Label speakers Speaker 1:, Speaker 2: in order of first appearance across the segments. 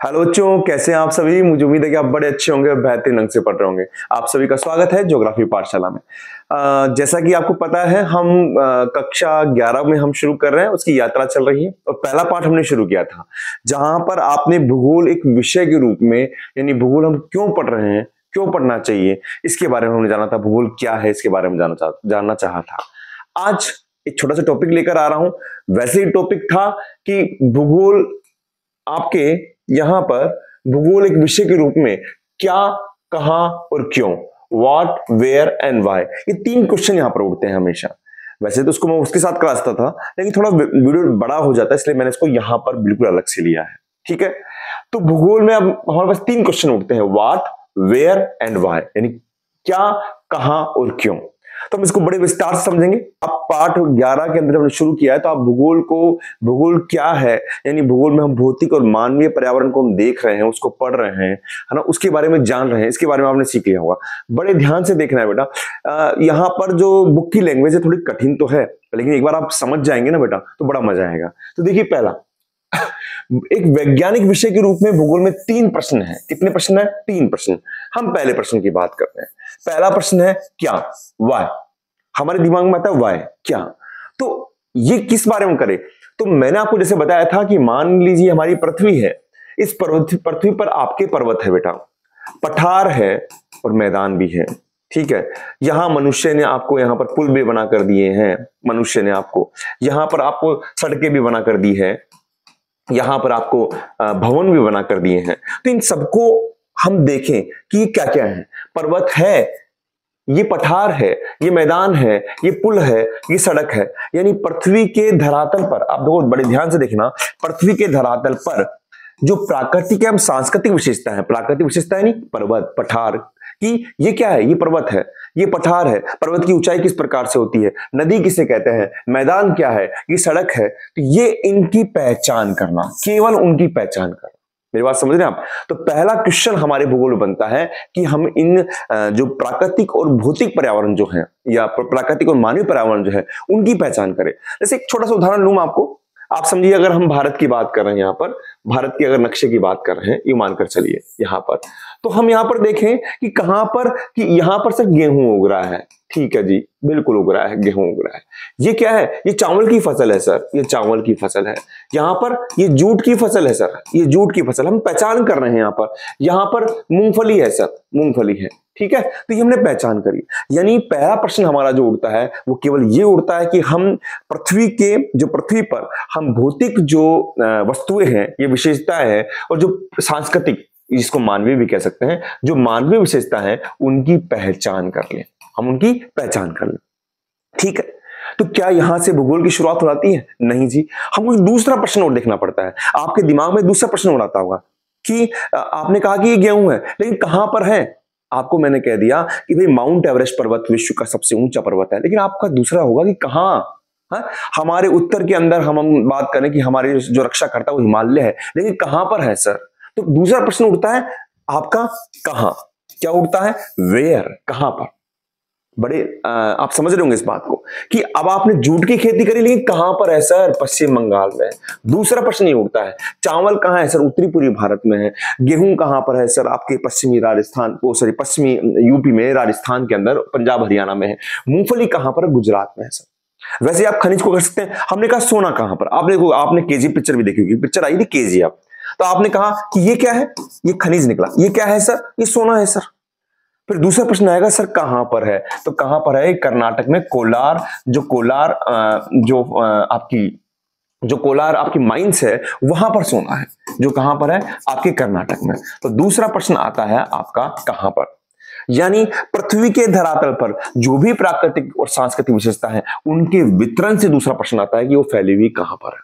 Speaker 1: Hello बच्चों, कैसे हैं आप सभी। मुझे उम्मीद है कि आप बड़े अच्छे होंगे और बेहतरीन ढंग से पढ़ रहे होंगे। आप सभी का स्वागत है ज्योग्राफी पाठशाला में। जैसा कि आपको पता है, हम कक्षा 11 में हम शुरू कर रहे हैं, उसकी यात्रा चल रही है और पहला पाठ हमने शुरू किया था जहां पर आपने भूगोल एक विषय के रूप में, यानी भूगोल हम क्यों पढ़ रहे हैं, क्यों पढ़ना चाहिए, इसके बारे में हमने जाना था। भूगोल क्या है इसके बारे में जानना चाहा था। आज एक छोटा सा टॉपिक लेकर आ रहा हूं। वैसे ही टॉपिक था कि भूगोल आपके यहां पर भूगोल एक विषय के रूप में क्या, कहां और क्यों, व्हाट, वेयर एंड व्हाई, ये तीन क्वेश्चन यहां पर उठते हैं हमेशा। वैसे तो उसको मैं उसके साथ कराता था, लेकिन थोड़ा वीडियो बड़ा हो जाता है, इसलिए मैंने इसको यहां पर बिल्कुल अलग से लिया है। ठीक है, तो भूगोल में अब हमारे पास तीन क्वेश्चन उठते हैं, व्हाट, वेयर एंड व्हाई, यानी क्या, कहां और क्यों। तो हम इसको बड़े विस्तार से समझेंगे। आप पाठ 11 के अंदर हमने शुरू किया है, तो आप भूगोल क्या है, यानी भूगोल में हम भौतिक और मानवीय पर्यावरण को हम देख रहे हैं, उसको पढ़ रहे हैं, है ना, उसके बारे में जान रहे हैं, इसके बारे में आपने सीख लिया होगा। बड़े ध्यान से देखना है बेटा। यहाँ पर जो बुक की लैंग्वेज है थोड़ी कठिन तो है, लेकिन एक बार आप समझ जाएंगे ना बेटा तो बड़ा मजा आएगा। तो देखिए, पहला, एक वैज्ञानिक विषय के रूप में भूगोल में तीन प्रश्न है। कितने प्रश्न है? तीन प्रश्न। हम पहले प्रश्न की बात करते हैं। पहला प्रश्न है क्या, वाई। हमारे दिमाग में आता है वाई, क्या। तो ये किस बारे में करे, तो मैंने आपको जैसे बताया था कि मान लीजिए हमारी पृथ्वी है, इस पृथ्वी पर आपके पर्वत है बेटा, पठार है और मैदान भी है। ठीक है, यहां मनुष्य ने आपको यहाँ पर पुल भी बना कर दिए हैं, मनुष्य ने आपको यहाँ पर आपको सड़कें भी बना कर दी है, यहां पर आपको भवन भी बना कर दिए हैं। तो इन सबको हम देखें कि ये क्या क्या है। पर्वत है, ये पठार है, ये मैदान है, ये पुल है, ये सड़क है। यानी पृथ्वी के धरातल पर, आप देखो बड़े ध्यान से देखना, पृथ्वी के धरातल पर जो प्राकृतिक एवं सांस्कृतिक विशेषता है, प्राकृतिक विशेषता है पर्वत, पठार की, ये क्या है, ये पर्वत है, ये पठार है, पर्वत की ऊंचाई किस प्रकार से होती है, नदी किसे कहते हैं, मैदान क्या है, ये सड़क है। तो ये इनकी पहचान करना, केवल उनकी पहचान करना। मेरी बात समझ रहे हैं आप। तो पहला क्वेश्चन हमारे भूगोल में बनता है कि हम इन जो प्राकृतिक और भौतिक पर्यावरण जो है, या प्राकृतिक और मानवीय पर्यावरण जो है, उनकी पहचान करें। जैसे एक छोटा सा उदाहरण लूं मैं आपको। आप समझिए, अगर हम भारत की बात कर रहे हैं, यहाँ पर भारत के अगर नक्शे की बात कर रहे हैं, ये मानकर चलिए यहाँ पर, तो हम यहाँ पर देखें कि कहां पर, कि यहाँ पर सर गेहूं उग रहा है। ठीक है जी, बिल्कुल उग रहा है, गेहूं उग रहा है। ये क्या है? ये चावल की फसल है सर, ये चावल की फसल है। यहाँ पर ये जूट की फसल है सर, ये जूट की फसल हम पहचान कर रहे हैं। यहाँ पर मूंगफली है सर, मूंगफली है। ठीक है, तो ये हमने पहचान करी। यानी पहला प्रश्न हमारा जो उठता है वो केवल ये उठता है कि हम पृथ्वी पर हम भौतिक जो वस्तुएं हैं, ये विशेषताएं हैं, और जो सांस्कृतिक, जिसको मानवीय भी कह सकते हैं, जो मानवीय विशेषता है, उनकी पहचान कर लें, हम उनकी पहचान कर लें। ठीक है, तो क्या यहां से भूगोल की शुरुआत हो जाती है? नहीं जी, हमको दूसरा प्रश्न और देखना पड़ता है। आपके दिमाग में दूसरा प्रश्न और आता होगा कि आपने कहा कि ये गेहूं है, लेकिन कहां पर है। आपको मैंने कह दिया कि भाई माउंट एवरेस्ट पर्वत विश्व का सबसे ऊंचा पर्वत है, लेकिन आपका दूसरा होगा कि कहां। हमारे उत्तर के अंदर हम बात करें कि हमारे जो रक्षा करता है वो हिमालय है, लेकिन कहां पर है सर। तो दूसरा प्रश्न उठता है आपका कहां। क्या उठता है? वेयर, कहां पर। बड़े आप समझ रहे होंगे इस बात को कि अब आपने जूट की खेती करी, लेकिन कहां पर है सर? पश्चिम बंगाल में। दूसरा प्रश्न ये उठता है, चावल कहां है सर? उत्तरी पूर्वी भारत में है। गेहूं कहां पर है सर? आपके पश्चिमी यूपी में, राजस्थान के अंदर, पंजाब हरियाणा में है। मूंगफली कहां पर है? गुजरात में है सर। वैसे आप खनिज को कर सकते हैं। हमने कहा सोना कहां पर? आपने केजी पिक्चर भी देखी होगी, पिक्चर आई थी केजी। आप तो आपने कहा कि ये क्या है? ये खनिज निकला। ये क्या है सर? ये सोना है सर। फिर दूसरा प्रश्न आएगा, सर कहां पर है? तो कहां पर है? कर्नाटक में कोलार, जो कोलार आपकी माइंस है, वहां पर सोना है, जो कहां पर है? आपके कर्नाटक में। तो दूसरा प्रश्न आता है आपका कहां पर। यानी पृथ्वी के धरातल पर जो भी प्राकृतिक और सांस्कृतिक विशेषता है, उनके वितरण से दूसरा प्रश्न आता है कि वो फैली हुई कहां पर है।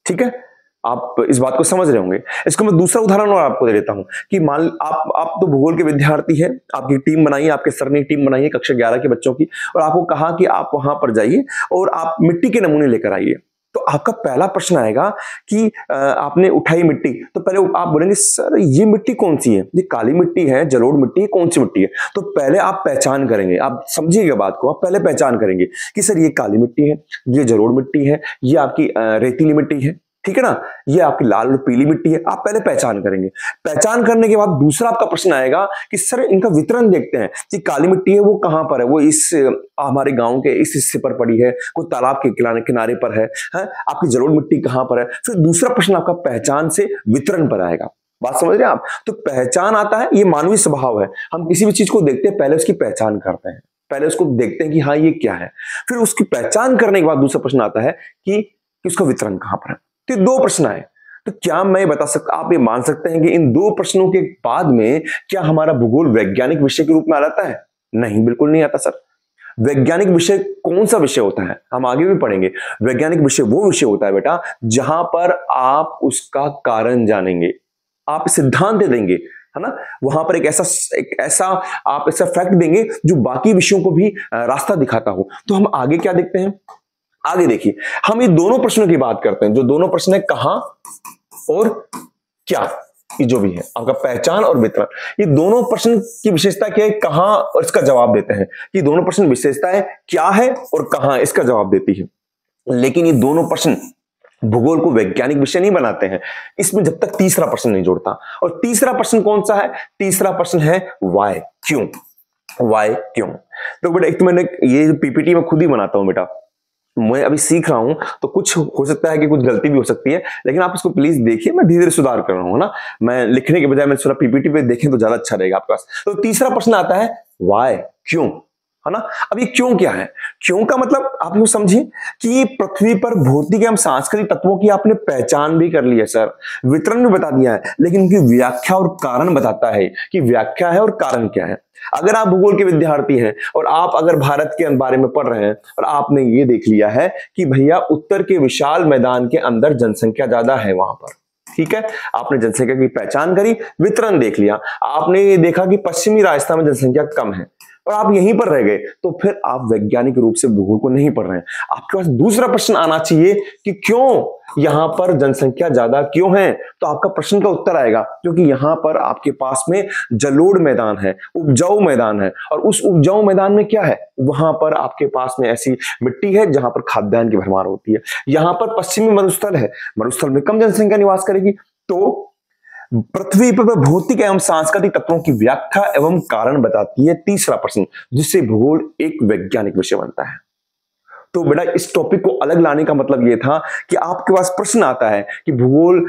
Speaker 1: ठीक है, आप इस बात को समझ रहे होंगे। इसको मैं दूसरा उदाहरण और आपको दे देता हूं कि मान आप तो भूगोल के विद्यार्थी हैं, आपकी टीम बनाई है, आपके सर ने टीम बनाई है कक्षा 11 के बच्चों की, और आपको कहा कि आप वहां पर जाइए और आप मिट्टी के नमूने लेकर आइए। तो आपका पहला प्रश्न आएगा कि आपने उठाई मिट्टी, तो पहले आप बोलेंगे सर ये मिट्टी कौन सी है? ये काली मिट्टी है, जलोढ़ मिट्टी है, कौन सी मिट्टी है? तो पहले आप पहचान करेंगे, आप समझिएगा बात को, आप पहले पहचान करेंगे कि सर ये काली मिट्टी है, ये जलोढ़ मिट्टी है, ये आपकी रेतीली मिट्टी है। ठीक है ना। ये आपकी लाल और पीली मिट्टी है, आप पहले पहचान करेंगे। पहचान करने के बाद दूसरा आपका प्रश्न आएगा कि सर इनका वितरण देखते हैं कि काली मिट्टी है वो कहां पर है, वो इस हमारे गांव के इस हिस्से पर पड़ी है, कोई तालाब के किनारे पर है, आपकी जलोढ़ मिट्टी कहां पर है। फिर दूसरा प्रश्न आपका पहचान से वितरण पर आएगा। बात समझ रहे हैं आप। तो पहचान आता है, ये मानवीय स्वभाव है, हम किसी भी चीज को देखते हैं पहले उसकी पहचान करते हैं, पहले उसको देखते हैं कि हाँ ये क्या है, फिर उसकी पहचान करने के बाद दूसरा प्रश्न आता है कि उसका वितरण कहां पर है। तो दो प्रश्न आए, तो क्या मैं बता सकता, आप ये मान सकते हैं कि इन दो प्रश्नों के बाद में क्या हमारा भूगोल वैज्ञानिक विषय के रूप में आ जाता है? नहीं, बिल्कुल नहीं आता सर। वैज्ञानिक विषय कौन सा विषय होता है, हम आगे भी पढ़ेंगे। वैज्ञानिक विषय वो विषय होता है बेटा जहां पर आप उसका कारण जानेंगे, आप सिद्धांत देंगे, है ना। वहां पर एक ऐसा आप ऐसा फैक्ट देंगे जो बाकी विषयों को भी रास्ता दिखाता हो। तो हम आगे क्या देखते हैं, आगे देखिए, हम ये दोनों प्रश्नों की बात करते हैं। जो दोनों प्रश्न है कहां और क्या, ये जो भी है आपका पहचान और वितरण, ये दोनों प्रश्न की विशेषता क्या है, कहां और इसका जवाब देते हैं। ये दोनों प्रश्न विशेषता है क्या है और कहां इसका जवाब देती है। लेकिन ये दोनों प्रश्न भूगोल को वैज्ञानिक विषय नहीं बनाते हैं, इसमें जब तक तीसरा प्रश्न नहीं जोड़ता। और तीसरा प्रश्न कौन सा है? तीसरा प्रश्न है वाई, क्यों। वाई क्यों। तो बेटा एक तो मैंने ये पीपीटी में खुद ही बनाता हूं बेटा, मैं अभी सीख रहा हूं तो कुछ हो सकता है कि कुछ गलती भी हो सकती है, लेकिन आप इसको प्लीज देखिए, मैं धीरे धीरे सुधार कर रहा हूं ना। मैं लिखने के बजाय मैं थोड़ा पीपीटी पे देखें तो ज्यादा अच्छा रहेगा आपके पास। तो तीसरा प्रश्न आता है वाई, क्यों, है ना। अब ये क्यों क्या है? क्यों का मतलब आप यूं समझिए कि पृथ्वी पर भौतिक एवं सांस्कृतिक तत्वों की आपने पहचान भी कर ली है सर, वितरण भी बता दिया है, लेकिन उनकी व्याख्या और कारण बताता है कि व्याख्या है और कारण क्या है। अगर आप भूगोल के विद्यार्थी हैं और आप अगर भारत के बारे में पढ़ रहे हैं और आपने ये देख लिया है कि भैया उत्तर के विशाल मैदान के अंदर जनसंख्या ज्यादा है वहां पर, ठीक है, आपने जनसंख्या की पहचान करी, वितरण देख लिया, आपने ये देखा कि पश्चिमी राजस्थान में जनसंख्या कम है और आप यहीं पर रह गए, तो फिर आप वैज्ञानिक रूप से भूगोल को नहीं पढ़ रहे हैं। आपके पास दूसरा प्रश्न आना चाहिए कि क्यों यहां पर जनसंख्या ज्यादा क्यों है। तो आपका प्रश्न का उत्तर आएगा क्योंकि यहां पर आपके पास में जलोढ़ मैदान है, उपजाऊ मैदान है, और उस उपजाऊ मैदान में क्या है, वहां पर आपके पास में ऐसी मिट्टी है जहां पर खाद्यान्न की भरमार होती है। यहां पर पश्चिमी मरुस्थल है, मरुस्थल में कम जनसंख्या निवास करेगी। तो पृथ्वी पर भौतिक एवं सांस्कृतिक तत्वों की व्याख्या एवं कारण बताती है तीसरा प्रश्न, जिससे भूगोल एक वैज्ञानिक विषय बनता है। तो बेटा इस टॉपिक को अलग लाने का मतलब यह था कि आपके पास प्रश्न आता है कि भूगोल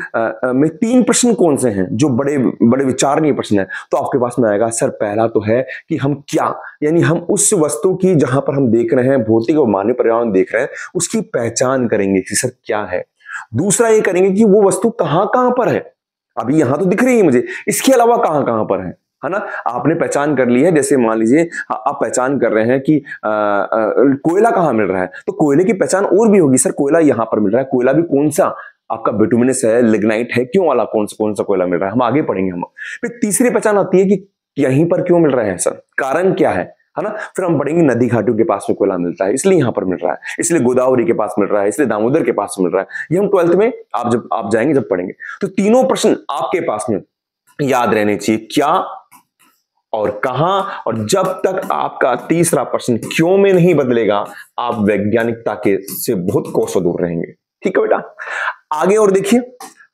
Speaker 1: में तीन प्रश्न कौन से हैं जो बड़े बड़े विचारणीय प्रश्न है। तो आपके पास में आएगा सर, पहला तो है कि हम क्या, यानी हम उस वस्तु की जहां पर हम देख रहे हैं, भौतिक और मानवीय पर्यावरण देख रहे हैं, उसकी पहचान करेंगे कि सर क्या है। दूसरा ये करेंगे कि वो वस्तु कहां कहां पर है, अभी यहां तो दिख रही है मुझे, इसके अलावा कहां कहां पर है ना। आपने पहचान कर ली है, जैसे मान लीजिए आप पहचान कर रहे हैं कि कोयला कहां मिल रहा है, तो कोयले की पहचान और भी होगी, सर कोयला यहां पर मिल रहा है, कोयला भी कौन सा, आपका बिटुमिनस है, लिग्नाइट है, क्यों वाला कौन सा कोयला मिल रहा है, हम आगे पढ़ेंगे। हम फिर तीसरी पहचान आती है कि यहीं पर क्यों मिल रहा है सर, कारण क्या है ना। फिर हम पढ़ेंगे नदी घाटियों के पास में कोयला मिलता है, इसलिए यहां पर मिल रहा है, इसलिए गोदावरी के पास मिल रहा है, इसलिए दामोदर के पास मिल रहा है। ये हम 12th में आप जाएंगे जब पढ़ेंगे। तो तीनों प्रश्न आपके पास में याद रहने चाहिए, क्या और कहां। और जब तक आपका तीसरा प्रश्न क्यों में नहीं बदलेगा, आप वैज्ञानिकता के से बहुत कोसों दूर रहेंगे। ठीक है बेटा, आगे और देखिए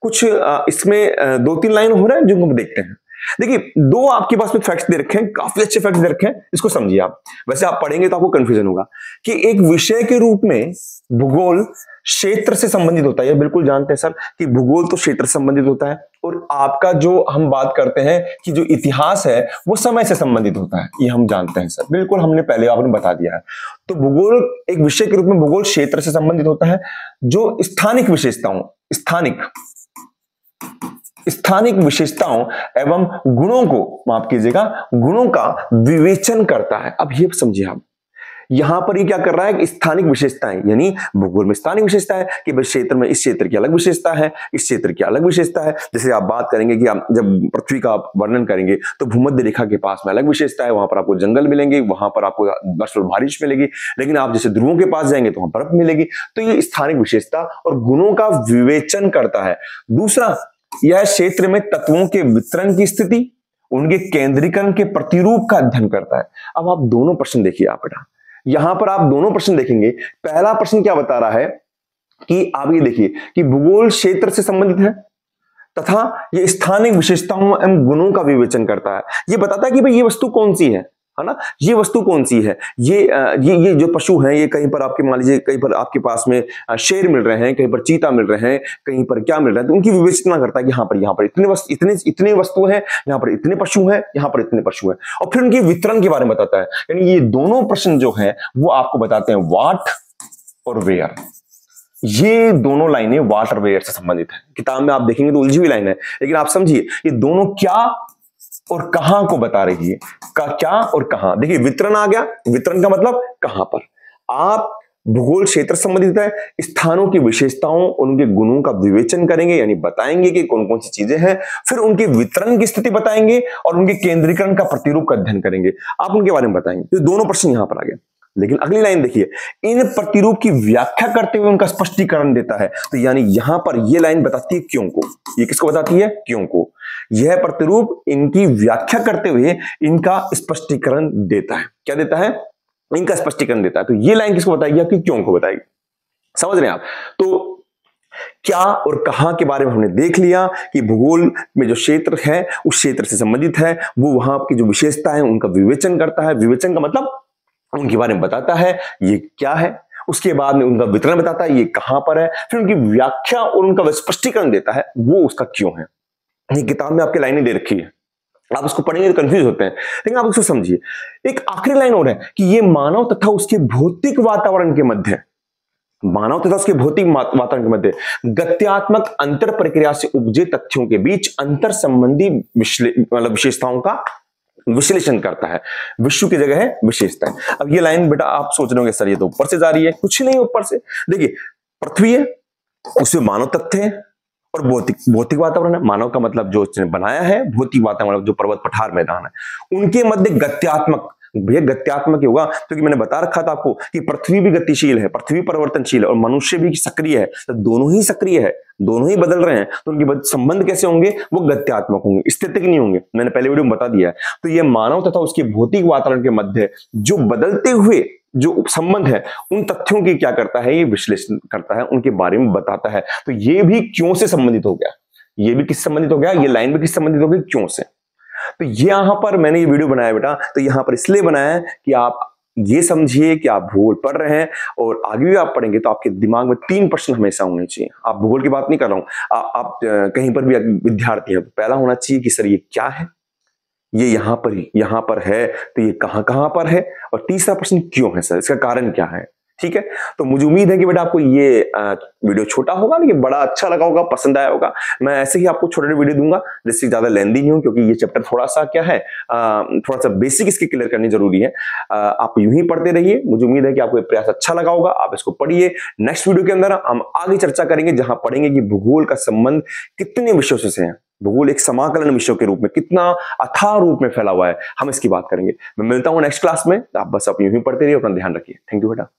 Speaker 1: कुछ इसमें 2-3 लाइन हो रहा है जो हम देखते हैं। देखिए दो आपके पास में फैक्ट्स दे रखे हैं, काफी अच्छे फैक्ट्स दे रखे हैं, इसको समझिए आप। वैसे आप पढ़ेंगे तो आपको कंफ्यूजन होगा कि एक विषय के रूप में भूगोल क्षेत्र से संबंधित होता है, ये बिल्कुल जानते हैं सर कि भूगोल तो क्षेत्र से संबंधित होता है, और आपका जो हम बात करते हैं कि जो इतिहास है वो समय से संबंधित होता है, ये हम जानते हैं सर, बिल्कुल हमने पहले आपने बता दिया है। तो भूगोल एक विषय के रूप में भूगोल क्षेत्र से संबंधित होता है, जो स्थानिक विशेषताओं स्थानिक विशेषताओं एवं गुणों को, माफ कीजिएगा, गुणों का विवेचन करता है। अब ये समझिए आप, यहां पर ये क्या कर रहा है कि स्थानिक विशेषताएं, यानी भूगोल में स्थानिक विशेषता है कि क्षेत्र में इस क्षेत्र की अलग विशेषता है, इस क्षेत्र की अलग विशेषता है। जैसे आप बात करेंगे कि आप जब पृथ्वी का वर्णन करेंगे तो भूमध्य रेखा के पास में अलग विशेषता है, वहां पर आपको जंगल मिलेंगे, वहां पर आपको बर्फ और बारिश मिलेगी, लेकिन आप जैसे ध्रुवों के पास जाएंगे तो वहां बर्फ मिलेगी। तो ये स्थानिक विशेषता और गुणों का विवेचन करता है। दूसरा, यह क्षेत्र में तत्वों के वितरण की स्थिति, उनके केंद्रीकरण के प्रतिरूप का अध्ययन करता है। अब आप दोनों प्रश्न देखिए आप बेटा, यहां पर आप दोनों प्रश्न देखेंगे। पहला प्रश्न क्या बता रहा है कि आप ये देखिए कि भूगोल क्षेत्र से संबंधित है तथा ये स्थानिक विशेषताओं एवं गुणों का विवेचन करता है। ये बताता है कि भाई ये वस्तु कौन सी है ना, ये वस्तु कौन सी है, ये जो पशु हैं, ये कहीं पर आपके मान लीजिए कहीं पर आपके पास में शेर मिल रहे हैं, कहीं पर चीता मिल रहे हैं, कहीं पर क्या मिल रहा है, तो उनकी विवेचना करता है कि यहाँ पर इतने वस्तु हैं, यहाँ पर इतने पशु हैं, यहाँ पर इतने पशु हैं, और फिर उनके वितरण के बारे में बताता है। यानी ये दोनों प्रश्न जो है वो आपको बताते हैं व्हाट और वेयर। ये दोनों लाइनें व्हाट और वेयर से संबंधित है। किताब में आप देखेंगे तो उलझी हुई लाइन है, लेकिन आप समझिए ये दोनों क्या और कहां को बता रही है। क्या और कहां, देखिए वितरण आ गया, वितरण का मतलब कहां पर। आप भूगोल क्षेत्र संबंधित है, स्थानों की विशेषताओं और उनके गुणों का विवेचन करेंगे, यानी बताएंगे कि कौन कौन सी चीजें हैं, फिर उनके वितरण की स्थिति बताएंगे और उनके केंद्रीकरण का प्रतिरूप का अध्ययन करेंगे, आप उनके बारे में बताएंगे। तो दोनों प्रश्न यहां पर आ गए। लेकिन अगली लाइन देखिए, इन प्रतिरूप की व्याख्या करते हुए उनका स्पष्टीकरण देता है। तो यानी यहां पर यह लाइन बताती है क्यों को। ये किसको बताती है? क्यों को। यह प्रतिरूप इनकी व्याख्या करते हुए इनका स्पष्टीकरण देता है। क्या देता है? इनका स्पष्टीकरण देता है। तो ये लाइन किसको बताएगी? आपकी क्यों को बताएगी। समझ रहे हैं आप? तो क्या और कहां के बारे में हमने देख लिया कि भूगोल में जो क्षेत्र है उस क्षेत्र से संबंधित है, वो वहां की जो विशेषता है उनका विवेचन करता है। विवेचन का मतलब उनके बारे में बताता है ये क्या है, उसके बाद में उनका वितरण बताता है ये कहां पर है, फिर उनकी व्याख्या और उनका स्पष्टीकरण देता है वो उसका क्यों है। ये किताब में आपके लाइनें दे रखी है, आप उसको पढ़ेंगे तो कंफ्यूज होते हैं, लेकिन आप उसको समझिए। एक आखिरी लाइन और है कि ये मानव तथा उसके भौतिक वातावरण के मध्य, मानव तथा उसके भौतिक वातावरण के मध्य गत्यात्मक अंतर प्रक्रिया से उपजे तथ्यों के बीच अंतर संबंधी विशेषताओं का विश्लेषण करता है। विश्व की जगह है विशेषता है। अब ये लाइन बेटा आप सोच रहे होंगे सर ये तो ऊपर से जा रही है, कुछ नहीं ऊपर से। देखिए पृथ्वी है, उसमें मानव तथ्य है और भौतिक वातावरण है। मानव का मतलब जो उसने बनाया है, भौतिक वातावरण जो पर्वत पठार मैदान है, उनके मध्य गत्यात्मक, भैया गत्यात्मक ही होगा क्योंकि मैंने बता रखा था आपको कि पृथ्वी भी गतिशील है, पृथ्वी परिवर्तनशील है और मनुष्य भी सक्रिय है। तो दोनों ही सक्रिय है, दोनों ही बदल रहे हैं, तो उनके संबंध कैसे होंगे? वो गत्यात्मक होंगे, स्थितिक नहीं होंगे। मैंने पहले वीडियो में बता दिया है। तो ये मानव तथा उसके भौतिक वातावरण के मध्य जो बदलते हुए जो संबंध है उन तथ्यों की क्या करता है? ये विश्लेषण करता है, उनके बारे में बताता है। तो ये भी क्यों से संबंधित हो गया, ये भी किस संबंधित हो गया, ये लाइन भी किस संबंधित हो गई? क्यों से। तो यहां पर मैंने ये वीडियो बनाया बेटा, तो यहां पर इसलिए बनाया है कि आप ये समझिए कि आप भूगोल पढ़ रहे हैं और आगे भी आप पढ़ेंगे तो आपके दिमाग में 3 प्रश्न हमेशा होने चाहिए। आप भूगोल की बात नहीं कर रहा हूं, आप कहीं पर भी विद्यार्थी हैं, पहला होना चाहिए कि सर ये क्या है, ये यहां पर है, तो ये कहां पर है, और तीसरा प्रश्न क्यों है सर, इसका कारण क्या है। ठीक है, तो मुझे उम्मीद है कि बेटा आपको ये वीडियो छोटा होगा लेकिन बड़ा अच्छा लगा होगा, पसंद आया होगा। मैं ऐसे ही आपको छोटे वीडियो दूंगा जिससे ज्यादा लेंदी नहीं हो, क्योंकि ये चैप्टर थोड़ा सा क्या है, थोड़ा सा बेसिक इसके क्लियर करनी जरूरी है। आप यूं ही पढ़ते रहिए, मुझे उम्मीद है कि आपको ये प्रयास अच्छा लगा होगा। आप इसको पढ़िए। नेक्स्ट वीडियो के अंदर हम आगे चर्चा करेंगे जहां पढ़ेंगे कि भूगोल का संबंध कितने विषयों से है, भूगोल एक समाकलन विषयों के रूप में कितना अथाह रूप में फैला हुआ है, हम इसकी बात करेंगे। मैं मिलता हूं नेक्स्ट क्लास में। आप बस यूं ही पढ़ते रहिए, अपना ध्यान रखिए। थैंक यू बेटा।